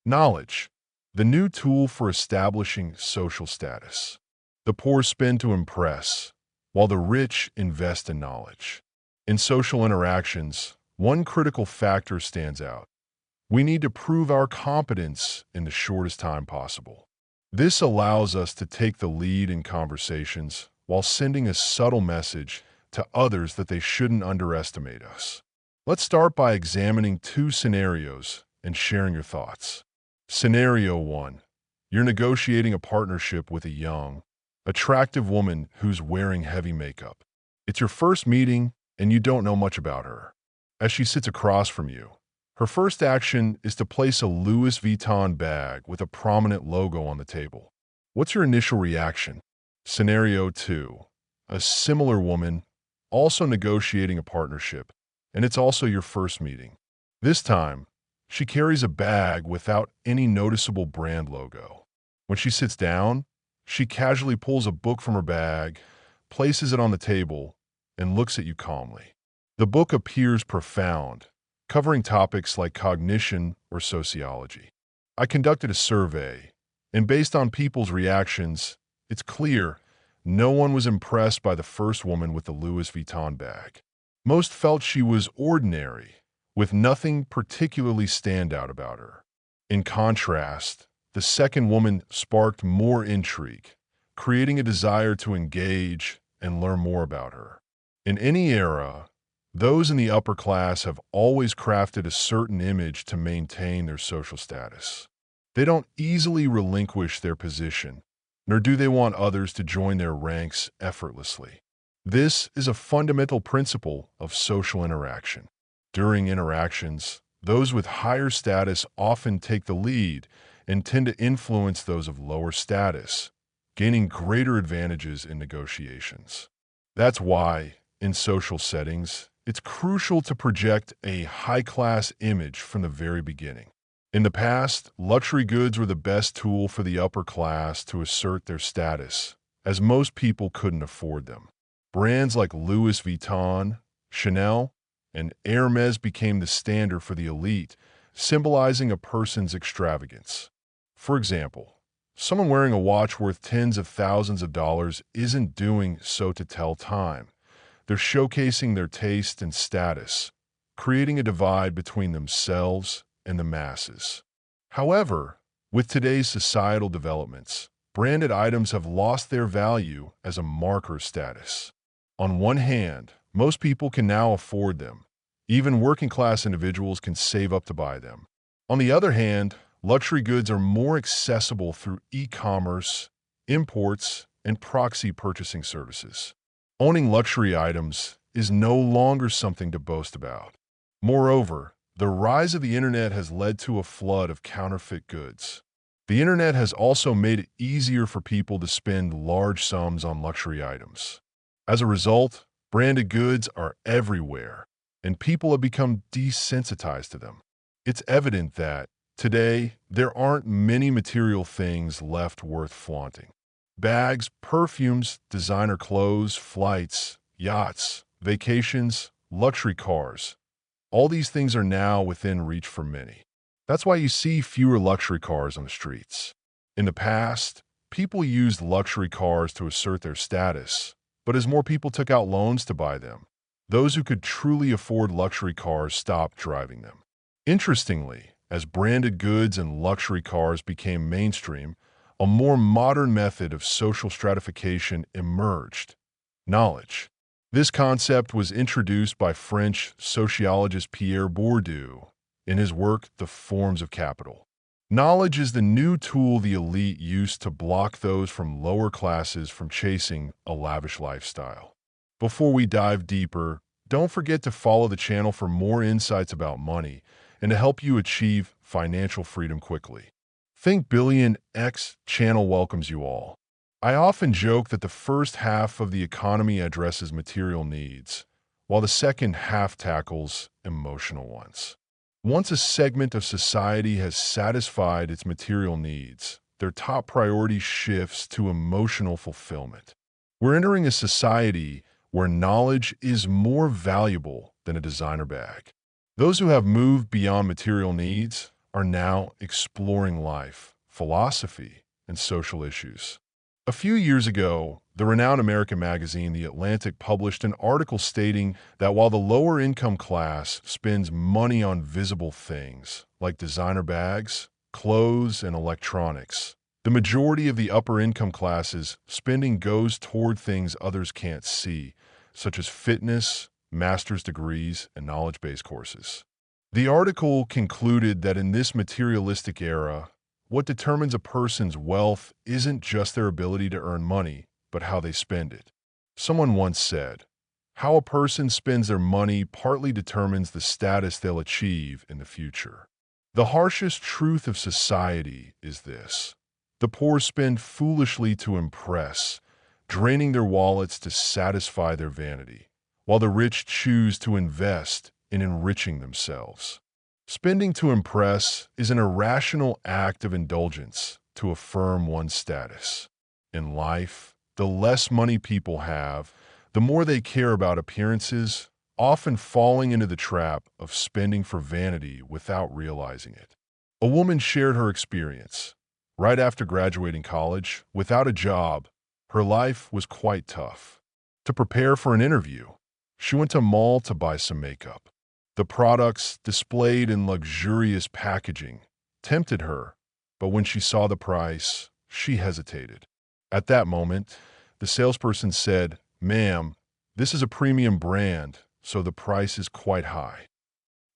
Knowledge, the new tool for establishing social status. The poor spend to impress, while the rich invest in knowledge. In social interactions, one critical factor stands out. We need to prove our competence in the shortest time possible. This allows us to take the lead in conversations while sending a subtle message to others that they shouldn't underestimate us. Let's start by examining two scenarios and sharing your thoughts. Scenario 1. You're negotiating a partnership with a young, attractive woman who's wearing heavy makeup. It's your first meeting and you don't know much about her. As she sits across from you, her first action is to place a Louis Vuitton bag with a prominent logo on the table. What's your initial reaction? Scenario 2. A similar woman, also negotiating a partnership, and it's also your first meeting. This time, she carries a bag without any noticeable brand logo. When she sits down, she casually pulls a book from her bag, places it on the table, and looks at you calmly. The book appears profound, covering topics like cognition or sociology. I conducted a survey, and based on people's reactions, it's clear no one was impressed by the first woman with the Louis Vuitton bag. Most felt she was ordinary, with nothing particularly standout about her. In contrast, the second woman sparked more intrigue, creating a desire to engage and learn more about her. In any era, those in the upper class have always crafted a certain image to maintain their social status. They don't easily relinquish their position, nor do they want others to join their ranks effortlessly. This is a fundamental principle of social interaction. During interactions, those with higher status often take the lead and tend to influence those of lower status, gaining greater advantages in negotiations. That's why, in social settings, it's crucial to project a high-class image from the very beginning. In the past, luxury goods were the best tool for the upper class to assert their status, as most people couldn't afford them. Brands like Louis Vuitton, Chanel, and Hermes became the standard for the elite, symbolizing a person's extravagance. For example, someone wearing a watch worth tens of thousands of dollars isn't doing so to tell time. They're showcasing their taste and status, creating a divide between themselves and the masses. However, with today's societal developments, branded items have lost their value as a marker of status. On one hand, most people can now afford them. Even working-class individuals can save up to buy them. On the other hand, luxury goods are more accessible through e-commerce, imports, and proxy purchasing services. Owning luxury items is no longer something to boast about. Moreover, the rise of the internet has led to a flood of counterfeit goods. The internet has also made it easier for people to spend large sums on luxury items. As a result, branded goods are everywhere, and people have become desensitized to them. It's evident that, today, there aren't many material things left worth flaunting. Bags, perfumes, designer clothes, flights, yachts, vacations, luxury cars. All these things are now within reach for many. That's why you see fewer luxury cars on the streets. In the past, people used luxury cars to assert their status, but as more people took out loans to buy them, those who could truly afford luxury cars stopped driving them. Interestingly, as branded goods and luxury cars became mainstream, a more modern method of social stratification emerged: knowledge. This concept was introduced by French sociologist Pierre Bourdieu in his work The Forms of Capital. Knowledge is the new tool the elite use to block those from lower classes from chasing a lavish lifestyle. Before we dive deeper, don't forget to follow the channel for more insights about money and to help you achieve financial freedom quickly. Think Billionaires channel welcomes you all. I often joke that the first half of the economy addresses material needs, while the second half tackles emotional ones. Once a segment of society has satisfied its material needs, their top priority shifts to emotional fulfillment. We're entering a society where knowledge is more valuable than a designer bag. Those who have moved beyond material needs are now exploring life, philosophy, and social issues. A few years ago, the renowned American magazine The Atlantic published an article stating that while the lower income class spends money on visible things like designer bags, clothes, and electronics, the majority of the upper income classes spending goes toward things others can't see, such as fitness, master's degrees, and knowledge-based courses. The article concluded that in this materialistic era, what determines a person's wealth isn't just their ability to earn money, but how they spend it. Someone once said, "How a person spends their money partly determines the status they'll achieve in the future." The harshest truth of society is this: the poor spend foolishly to impress, draining their wallets to satisfy their vanity, while the rich choose to invest in enriching themselves. Spending to impress is an irrational act of indulgence to affirm one's status. In life, the less money people have, the more they care about appearances, often falling into the trap of spending for vanity without realizing it. A woman shared her experience. Right after graduating college, without a job, her life was quite tough. To prepare for an interview, she went to a mall to buy some makeup. The products, displayed in luxurious packaging, tempted her, but when she saw the price, she hesitated. At that moment, the salesperson said, "Ma'am, this is a premium brand, so the price is quite high."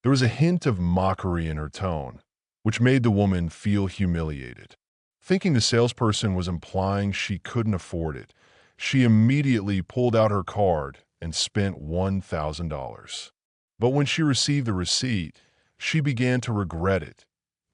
There was a hint of mockery in her tone, which made the woman feel humiliated. Thinking the salesperson was implying she couldn't afford it, she immediately pulled out her card and spent $1,000. But when she received the receipt, she began to regret it.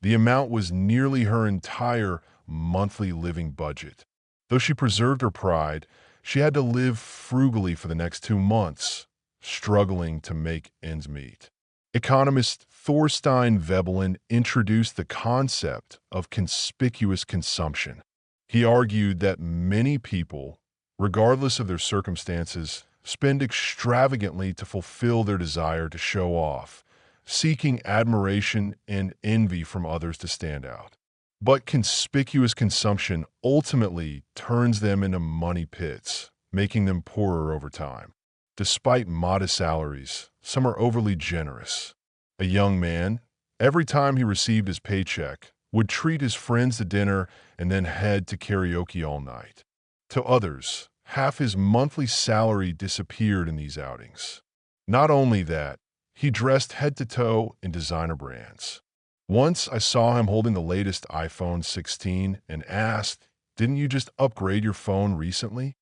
The amount was nearly her entire monthly living budget. Though she preserved her pride, she had to live frugally for the next 2 months, struggling to make ends meet. Economist Thorstein Veblen introduced the concept of conspicuous consumption. He argued that many people, regardless of their circumstances, spend extravagantly to fulfill their desire to show off, seeking admiration and envy from others to stand out. But conspicuous consumption ultimately turns them into money pits, making them poorer over time. Despite modest salaries, some are overly generous. A young man, every time he received his paycheck, would treat his friends to dinner and then head to karaoke all night. To others, half his monthly salary disappeared in these outings. Not only that, he dressed head to toe in designer brands. Once I saw him holding the latest iPhone 16 and asked, "Didn't you just upgrade your phone recently?"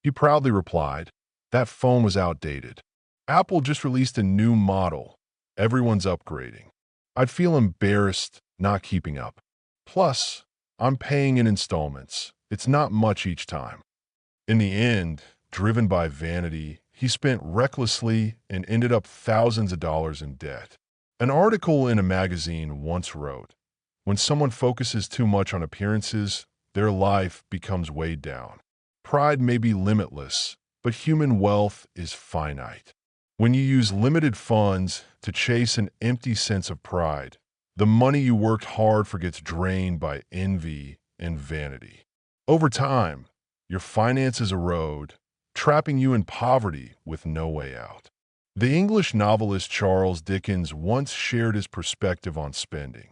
He proudly replied, "That phone was outdated. Apple just released a new model. Everyone's upgrading. I'd feel embarrassed not keeping up. Plus, I'm paying in installments. It's not much each time." In the end, driven by vanity, he spent recklessly and ended up thousands of dollars in debt. An article in a magazine once wrote, "When someone focuses too much on appearances, their life becomes weighed down. Pride may be limitless, but human wealth is finite. When you use limited funds to chase an empty sense of pride, the money you worked hard for gets drained by envy and vanity. Over time, your finances erode, trapping you in poverty with no way out." The English novelist Charles Dickens once shared his perspective on spending.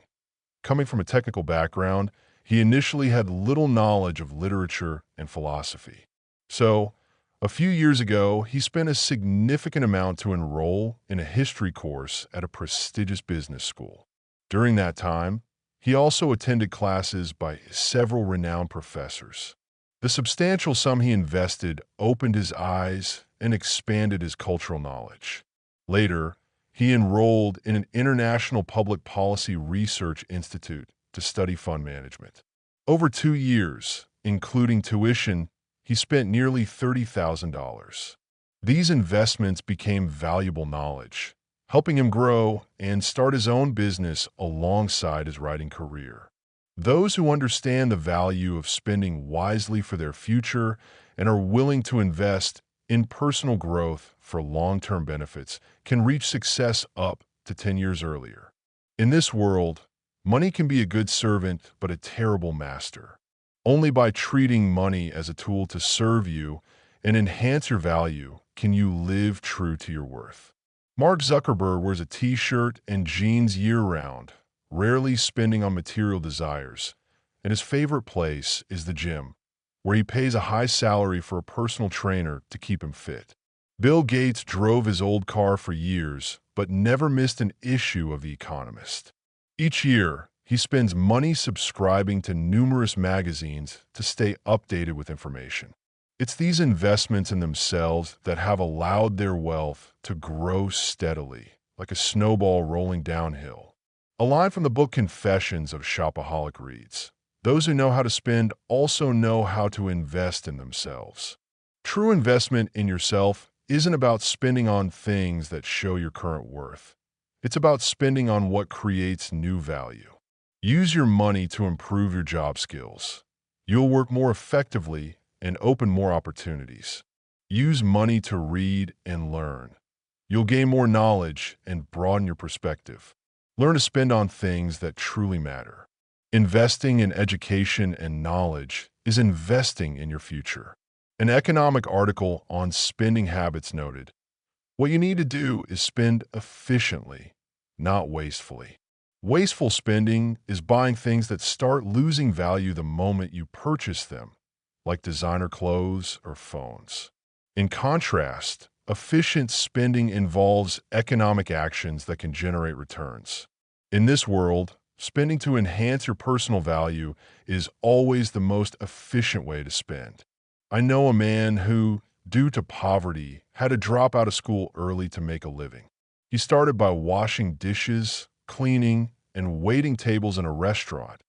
Coming from a technical background, he initially had little knowledge of literature and philosophy. So, a few years ago, he spent a significant amount to enroll in a history course at a prestigious business school. During that time, he also attended classes by several renowned professors. The substantial sum he invested opened his eyes and expanded his cultural knowledge. Later, he enrolled in an international public policy research institute to study fund management. Over 2 years, including tuition, he spent nearly $30,000. These investments became valuable knowledge, helping him grow and start his own business alongside his writing career. Those who understand the value of spending wisely for their future and are willing to invest in personal growth for long-term benefits can reach success up to 10 years earlier. In this world, Money can be a good servant, but a terrible master. Only by treating money as a tool to serve you and enhance your value can you live true to your worth. Mark Zuckerberg wears a t-shirt and jeans year-round, rarely spending on material desires, and his favorite place is the gym, where he pays a high salary for a personal trainer to keep him fit. Bill Gates drove his old car for years, but never missed an issue of The Economist. Each year, he spends money subscribing to numerous magazines to stay updated with information. It's these investments in themselves that have allowed their wealth to grow steadily, like a snowball rolling downhill. A line from the book Confessions of a Shopaholic reads, "Those who know how to spend also know how to invest in themselves." True investment in yourself isn't about spending on things that show your current worth. It's about spending on what creates new value. Use your money to improve your job skills. You'll work more effectively and open more opportunities. Use money to read and learn. You'll gain more knowledge and broaden your perspective. Learn to spend on things that truly matter. Investing in education and knowledge is investing in your future. An economic article on spending habits noted, "What you need to do is spend efficiently, not wastefully." Wasteful spending is buying things that start losing value the moment you purchase them, like designer clothes or phones. In contrast, efficient spending involves economic actions that can generate returns. In this world, spending to enhance your personal value is always the most efficient way to spend. I know a man who, due to poverty, had to drop out of school early to make a living. He started by washing dishes, cleaning, and waiting tables in a restaurant,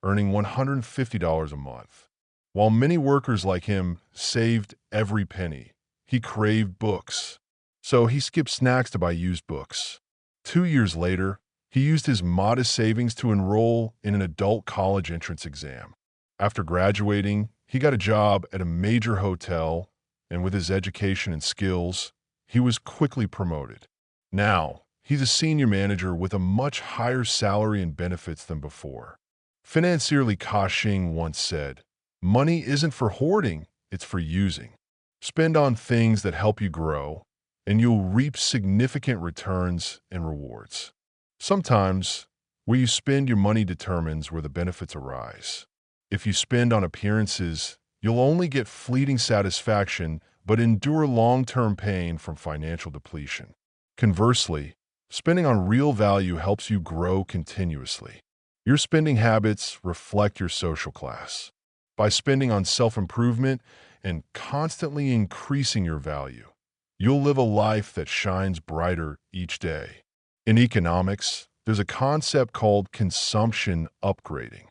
earning $150 a month. While many workers like him saved every penny, he craved books. So he skipped snacks to buy used books. 2 years later, he used his modest savings to enroll in an adult college entrance exam. After graduating, he got a job at a major hotel, and with his education and skills, he was quickly promoted. Now, he's a senior manager with a much higher salary and benefits than before. Financier Li Ka-shing once said, "Money isn't for hoarding, it's for using." Spend on things that help you grow, and you'll reap significant returns and rewards. Sometimes, where you spend your money determines where the benefits arise. If you spend on appearances, you'll only get fleeting satisfaction but endure long-term pain from financial depletion. Conversely, spending on real value helps you grow continuously. Your spending habits reflect your social class. By spending on self-improvement and constantly increasing your value, you'll live a life that shines brighter each day. In economics, there's a concept called consumption upgrading.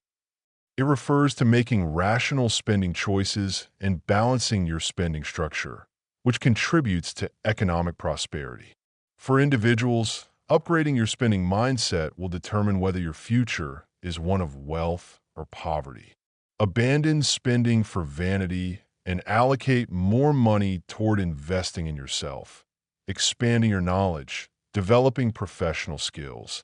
It refers to making rational spending choices and balancing your spending structure, which contributes to economic prosperity. For individuals, upgrading your spending mindset will determine whether your future is one of wealth or poverty. Abandon spending for vanity and allocate more money toward investing in yourself, expanding your knowledge, developing professional skills,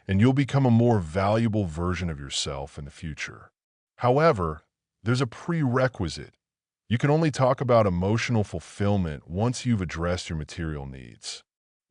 and you'll become a more valuable version of yourself in the future. However, there's a prerequisite. You can only talk about emotional fulfillment once you've addressed your material needs.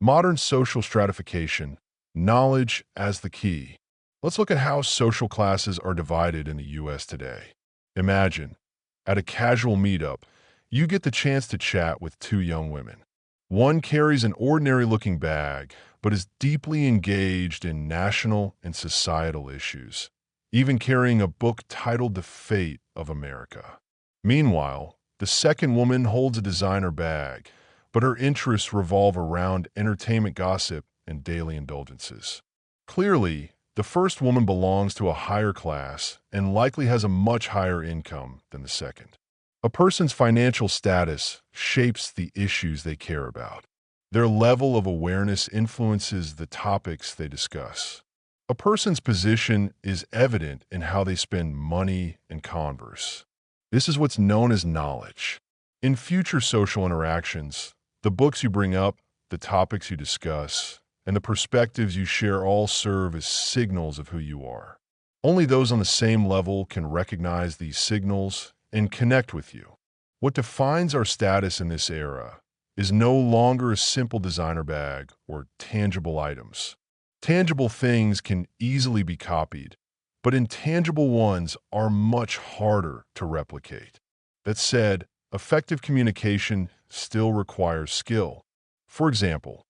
Modern social stratification, knowledge as the key. Let's look at how social classes are divided in the US today. Imagine, at a casual meetup, you get the chance to chat with two young women. One carries an ordinary-looking bag, but is deeply engaged in national and societal issues, even carrying a book titled The Fate of America. Meanwhile, the second woman holds a designer bag, but her interests revolve around entertainment gossip and daily indulgences. Clearly, the first woman belongs to a higher class and likely has a much higher income than the second. A person's financial status shapes the issues they care about. Their level of awareness influences the topics they discuss. A person's position is evident in how they spend money and converse. This is what's known as knowledge. In future social interactions, the books you bring up, the topics you discuss, and the perspectives you share all serve as signals of who you are. Only those on the same level can recognize these signals and connect with you. What defines our status in this era is no longer a simple designer bag or tangible items. Tangible things can easily be copied, but intangible ones are much harder to replicate. That said, effective communication still requires skill. For example,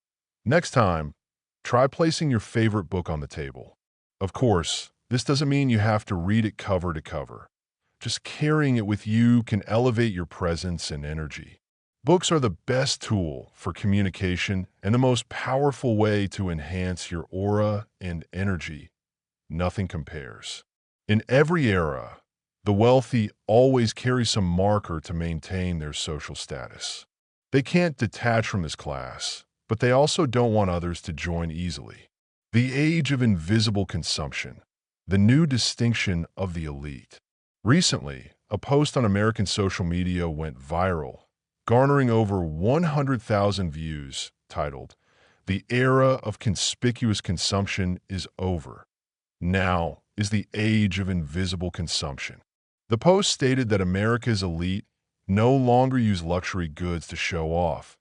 next time, try placing your favorite book on the table. Of course, this doesn't mean you have to read it cover to cover. Just carrying it with you can elevate your presence and energy. Books are the best tool for communication and the most powerful way to enhance your aura and energy. Nothing compares. In every era, the wealthy always carry some marker to maintain their social status. They can't detach from this class, but they also don't want others to join easily. The age of invisible consumption, the new distinction of the elite. Recently, a post on American social media went viral, garnering over 100,000 views, titled, "The Era of Conspicuous Consumption is Over. Now is the age of invisible consumption." The post stated that America's elite no longer use luxury goods to show off.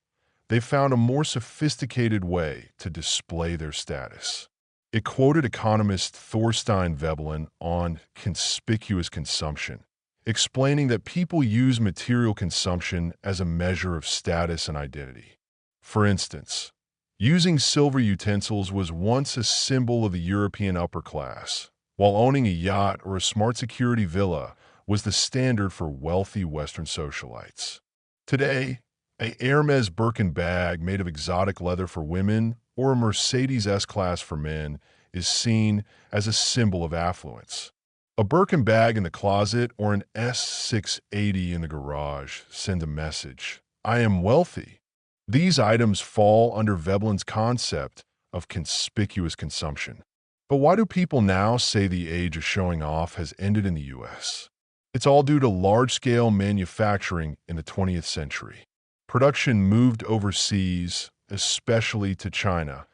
They found a more sophisticated way to display their status. It quoted economist Thorstein Veblen on conspicuous consumption, explaining that people use material consumption as a measure of status and identity. For instance, using silver utensils was once a symbol of the European upper class, while owning a yacht or a smart security villa was the standard for wealthy Western socialites. Today, a Hermes Birkin bag made of exotic leather for women or a Mercedes S-Class for men is seen as a symbol of affluence. A Birkin bag in the closet or an S680 in the garage send a message: I am wealthy. These items fall under Veblen's concept of conspicuous consumption. But why do people now say the age of showing off has ended in the US? It's all due to large-scale manufacturing in the 20th century. Production moved overseas, especially to China,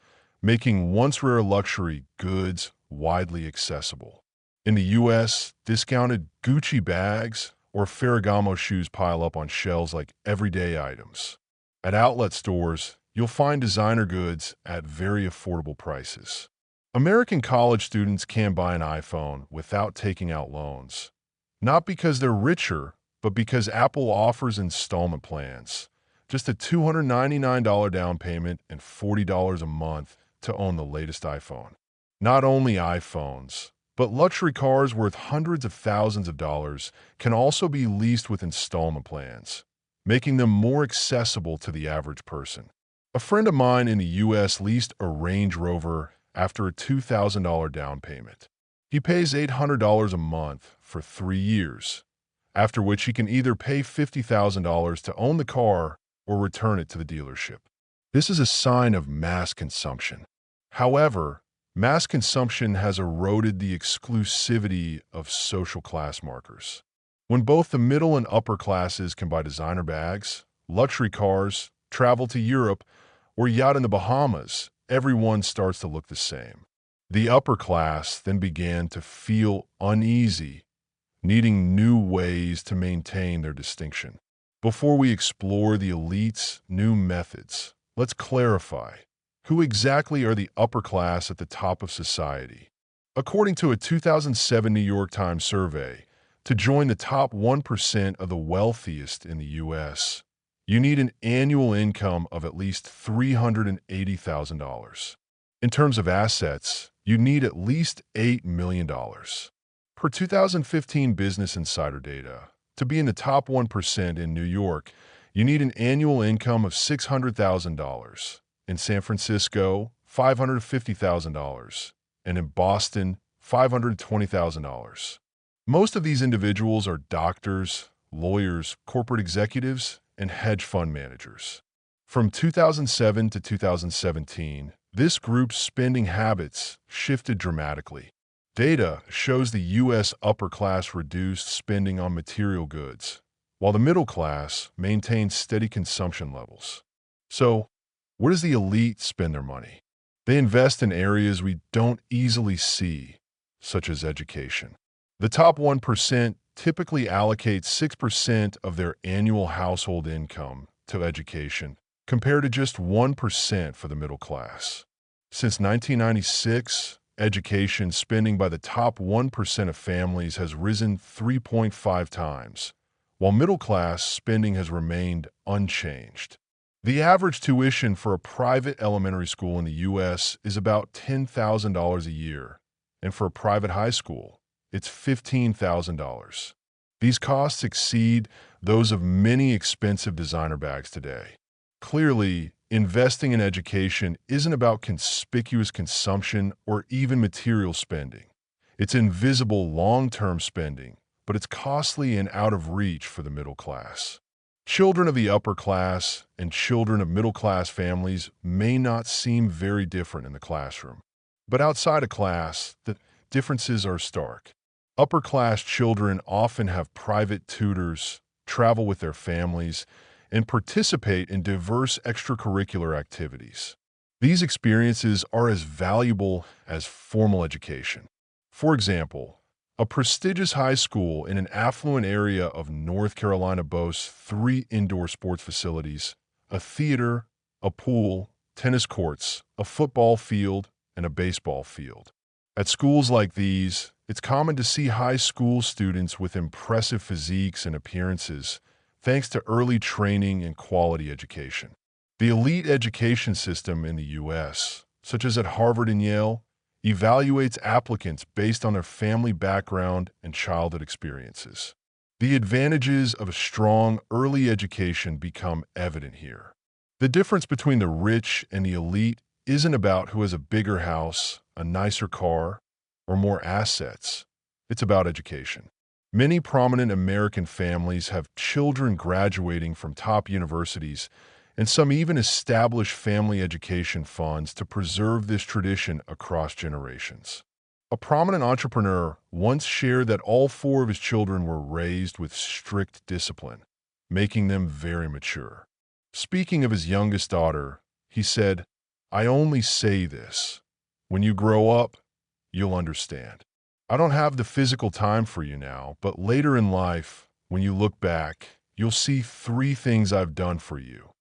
making once-rare luxury goods widely accessible. In the US, discounted Gucci bags or Ferragamo shoes pile up on shelves like everyday items. At outlet stores, you'll find designer goods at very affordable prices. American college students can buy an iPhone without taking out loans. Not because they're richer, but because Apple offers installment plans. Just a $299 down payment and $40 a month to own the latest iPhone. Not only iPhones, but luxury cars worth hundreds of thousands of dollars can also be leased with installment plans, making them more accessible to the average person. A friend of mine in the US leased a Range Rover after a $2,000 down payment. He pays $800 a month for 3 years, after which he can either pay $50,000 to own the car or return it to the dealership. This is a sign of mass consumption. However, mass consumption has eroded the exclusivity of social class markers. When both the middle and upper classes can buy designer bags, luxury cars, travel to Europe, or yacht in the Bahamas, everyone starts to look the same. The upper class then began to feel uneasy, needing new ways to maintain their distinction. Before we explore the elite's new methods, let's clarify: who exactly are the upper class at the top of society? According to a 2007 New York Times survey, to join the top 1% of the wealthiest in the US, you need an annual income of at least $380,000. In terms of assets, you need at least $8 million. Per 2015 Business Insider data, to be in the top 1% in New York, you need an annual income of $600,000. In San Francisco, $550,000. And in Boston, $520,000. Most of these individuals are doctors, lawyers, corporate executives, and hedge fund managers. From 2007 to 2017, this group's spending habits shifted dramatically. Data shows the U.S. upper class reduced spending on material goods, while the middle class maintained steady consumption levels. So, where does the elite spend their money? They invest in areas we don't easily see, such as education. The top 1% typically allocate 6% of their annual household income to education, compared to just 1% for the middle class. Since 1996, education spending by the top 1% of families has risen 3.5 times, while middle-class spending has remained unchanged. The average tuition for a private elementary school in the U.S. is about $10,000 a year, and for a private high school, it's $15,000. These costs exceed those of many expensive designer bags today. Clearly, investing in education isn't about conspicuous consumption or even material spending. It's invisible long-term spending, but it's costly and out of reach for the middle class. Children of the upper class and children of middle-class families may not seem very different in the classroom. But outside of class, the differences are stark. Upper-class children often have private tutors, travel with their families, and participate in diverse extracurricular activities. These experiences are as valuable as formal education. For example, a prestigious high school in an affluent area of North Carolina boasts 3 indoor sports facilities, a theater, a pool, tennis courts, a football field, and a baseball field. At schools like these, it's common to see high school students with impressive physiques and appearances, thanks to early training and quality education. The elite education system in the U.S., such as at Harvard and Yale, evaluates applicants based on their family background and childhood experiences. The advantages of a strong early education become evident here. The difference between the rich and the elite isn't about who has a bigger house, a nicer car, or more assets. It's about education. Many prominent American families have children graduating from top universities, and some even establish family education funds to preserve this tradition across generations. A prominent entrepreneur once shared that all 4 of his children were raised with strict discipline, making them very mature. Speaking of his youngest daughter, he said, "I only say this. When you grow up, you'll understand. I don't have the physical time for you now, but later in life, when you look back, you'll see 3 things I've done for you,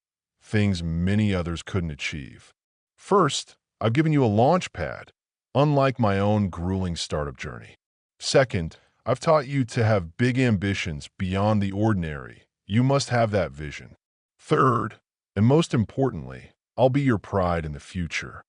things many others couldn't achieve. First, I've given you a launch pad, unlike my own grueling startup journey. Second, I've taught you to have big ambitions beyond the ordinary. You must have that vision. Third, and most importantly, I'll be your pride in the future."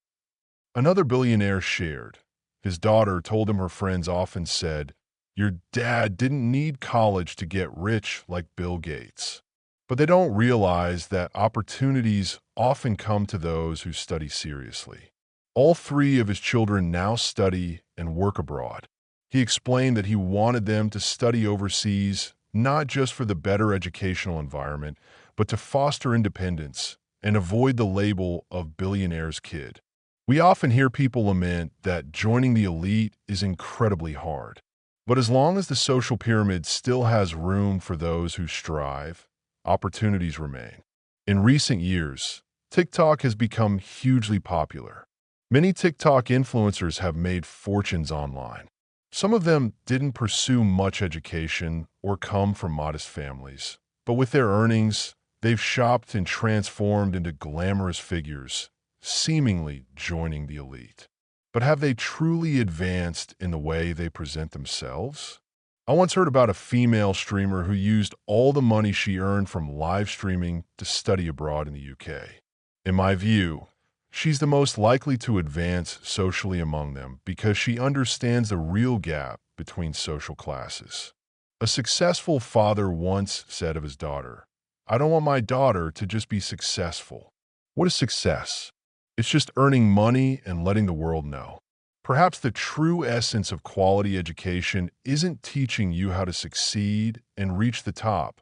Another billionaire shared. His daughter told him her friends often said, "Your dad didn't need college to get rich like Bill Gates." But they don't realize that opportunities often come to those who study seriously. All 3 of his children now study and work abroad. He explained that he wanted them to study overseas, not just for the better educational environment, but to foster independence and avoid the label of billionaire's kid. We often hear people lament that joining the elite is incredibly hard. But as long as the social pyramid still has room for those who strive, opportunities remain. In recent years, TikTok has become hugely popular. Many TikTok influencers have made fortunes online. Some of them didn't pursue much education or come from modest families, but with their earnings, they've shopped and transformed into glamorous figures, seemingly joining the elite. But have they truly advanced in the way they present themselves? I once heard about a female streamer who used all the money she earned from live streaming to study abroad in the UK. In my view, she's the most likely to advance socially among them because she understands the real gap between social classes. A successful father once said of his daughter, "I don't want my daughter to just be successful." What is success? It's just earning money and letting the world know. Perhaps the true essence of quality education isn't teaching you how to succeed and reach the top,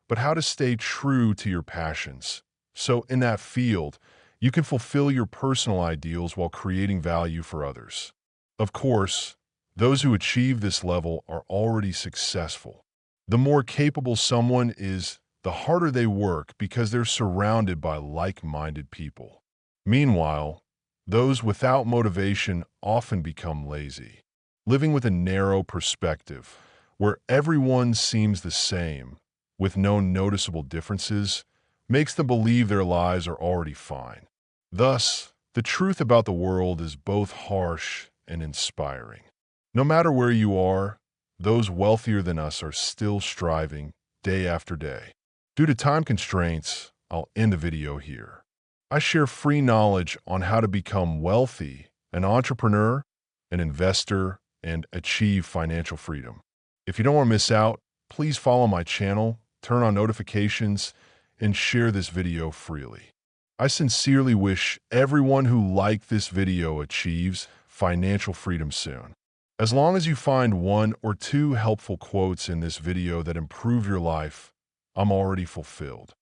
but how to stay true to your passions. So in that field, you can fulfill your personal ideals while creating value for others. Of course, those who achieve this level are already successful. The more capable someone is, the harder they work because they're surrounded by like-minded people. Meanwhile, Those without motivation often become lazy. Living with a narrow perspective, where everyone seems the same, with no noticeable differences, makes them believe their lives are already fine. Thus, the truth about the world is both harsh and inspiring. No matter where you are, those wealthier than us are still striving day after day. Due to time constraints, I'll end the video here. I share free knowledge on how to become wealthy, an entrepreneur, an investor, and achieve financial freedom. If you don't want to miss out, please follow my channel, turn on notifications, and share this video freely. I sincerely wish everyone who liked this video achieves financial freedom soon. As long as you find one or two helpful quotes in this video that improve your life, I'm already fulfilled.